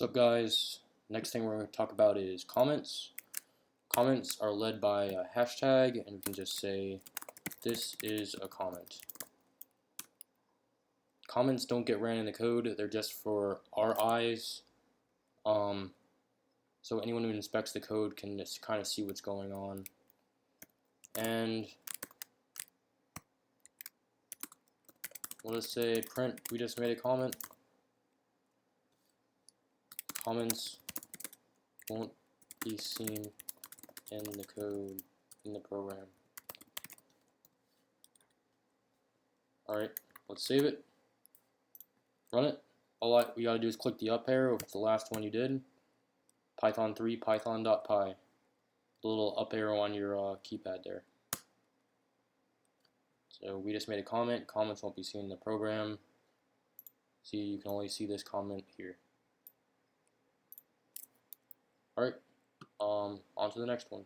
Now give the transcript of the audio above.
What's up, guys? Next thing we're going to talk about is comments. Comments are led by a hashtag, and you can just say, this is a comment. Comments don't get ran in the code, they're just for our eyes. So anyone who inspects the code can just kind of see what's going on. And we'll just say print, we just made a comment. Comments won't be seen in the code, in the program. Alright, let's save it. Run it. All we gotta do is click the up arrow if it's the last one you did. Python3, python.py. The little up arrow on your keypad there. So we just made a comment. Comments won't be seen in the program. See, you can only see this comment here. Alright, on to the next one.